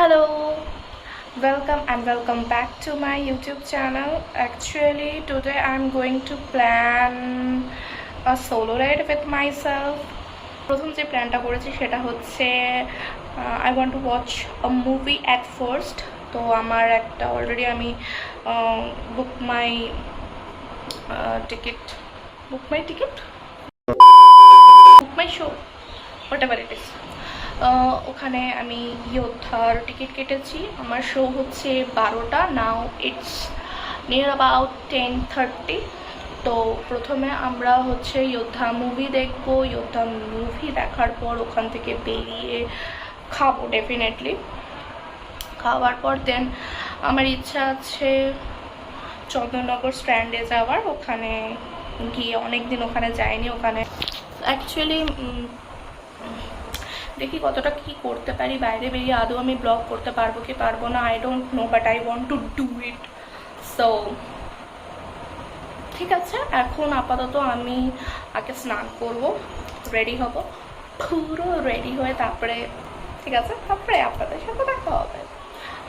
Hello, welcome and welcome back to my YouTube channel. Actually, today I'm going to plan a solo ride with myself. প্রথম যে প্ল্যানটা করেছি সেটা হচ্ছে I want to watch a movie at first. তো আমার একটা already আমি book my ticket, book my show, whatever it is. ওখানে আমি যোদ্ধার টিকিট কেটেছি। আমার শো হচ্ছে 12টা। Now it's near about 10:30। তো প্রথমে আমরা হচ্ছে যোদ্ধা মুভি দেখবো। যোদ্ধা মুভি দেখার পর ওখান থেকে বেরিয়ে খাবো ডেফিনেটলি। খাওয়ার পর দেন আমার ইচ্ছা আছে চন্দননগর স্ট্যান্ডে যাওয়ার। ওখানে গিয়ে অনেক দিন ওখানে যাইনি। ওখানে অ্যাকচুয়ালি দেখি কতটা কি করতে পারি। বাইরে বেরিয়ে আদৌ আমি ব্লগ করতে পারবো কি পারবো না I don't know, but I want to do it. So ঠিক আছে, এখন আপাতত আমি আগে স্নান করব, রেডি হব, পুরো রেডি হয়ে তারপরে ঠিক আছে, তারপরে আপনাদের সাথে দেখা হবে।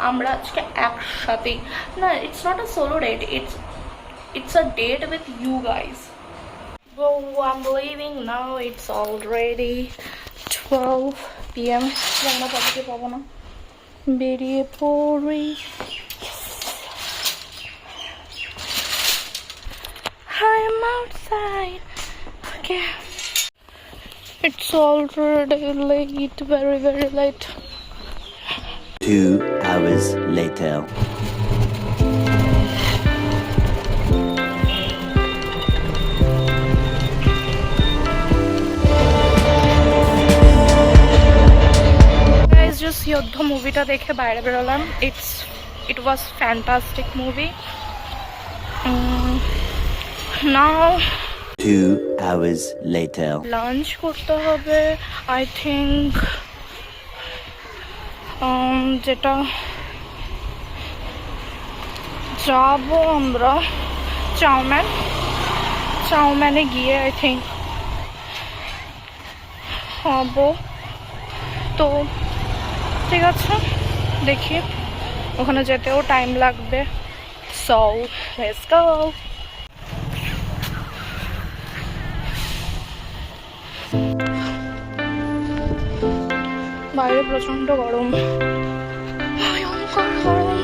আমরা আজকে একসাথে না, it's not a solo date, it's a date with you guys. I'm leaving now. It's already 12 p.m. আমরা পড়তে পাবো না, বেরিয়ে পড়ি। I'm outside. Okay. It's already late, very, very late. 2 hours later. যোদ্ধ মুভিটা দেখে বাইরে বেরোলাম। It was fantastic movie. Now 2 hours later. Lunch করতে হবে আই থিঙ্ক। যেটা যাবো আমরা চাউম্যানে গিয়ে আই থিঙ্ক খাবো। তো ঠিক আছে, দেখি ওখানে যেতেও টাইম লাগবে। So let's go. বাইরে প্রচন্ড গরম, ভয়ঙ্কর গরম।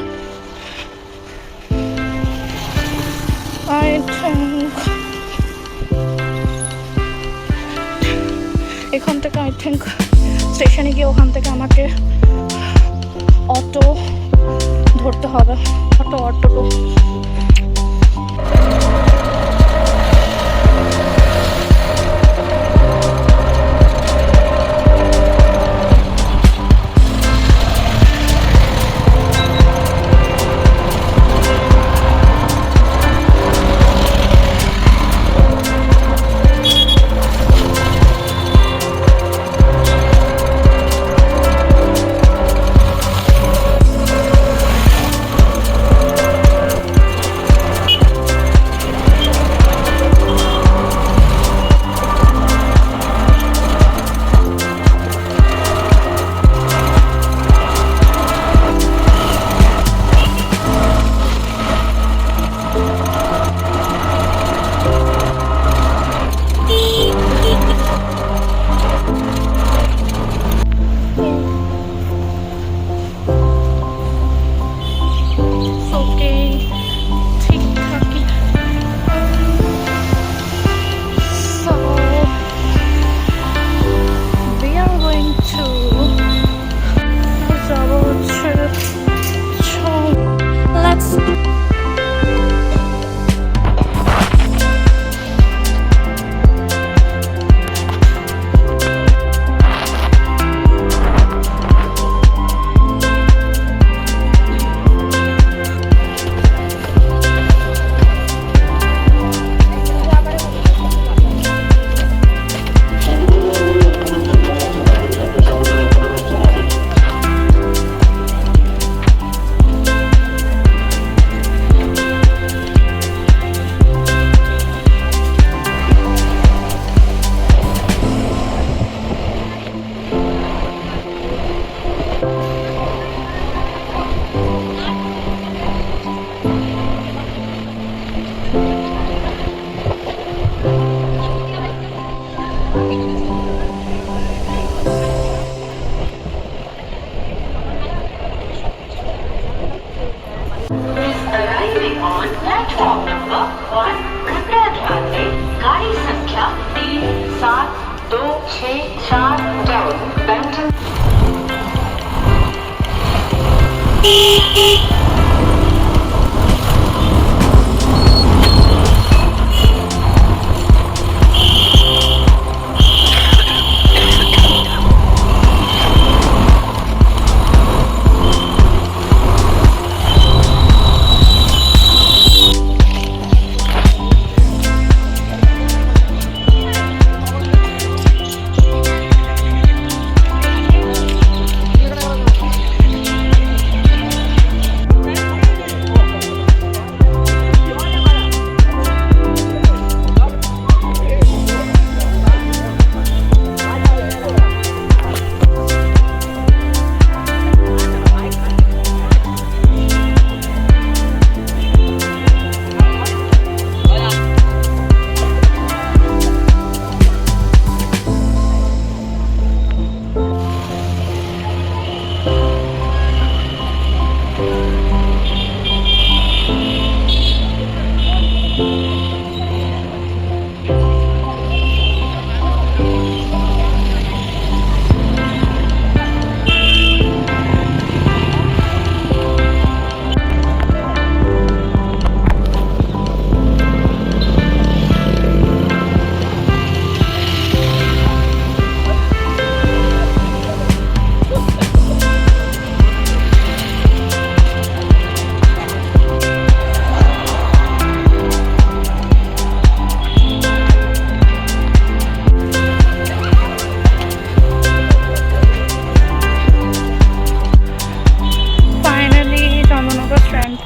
আই থিঙ্ক এখান থেকে স্টেশনে গিয়ে ওখান থেকে আমাকে অটো ধরতে হবে। Auto Arriving on platform number 1, कृपया ध्यान दें गाड़ी संख्या 37264 डाउन बैंटन।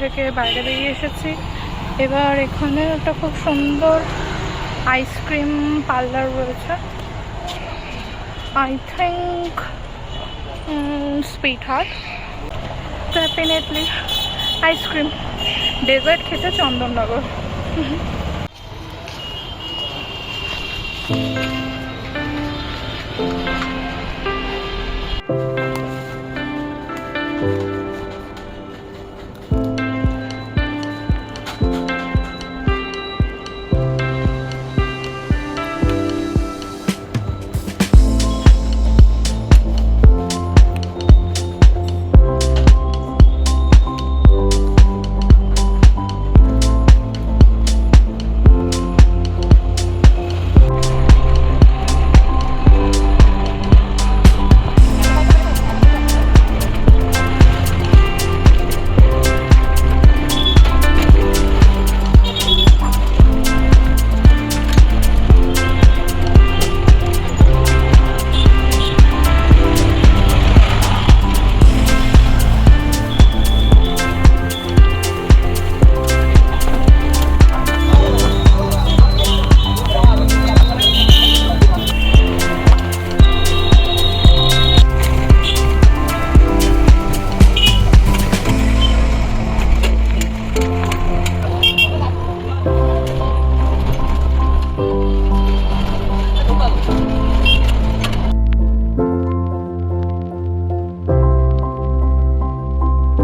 থেকে বাইরে বেরিয়ে এসেছি। এবার এখানে একটা খুব সুন্দর আইসক্রিম পার্লার রয়েছে, I think sweetheart. Definitely ice cream, dessert খেতে চন্দননগর।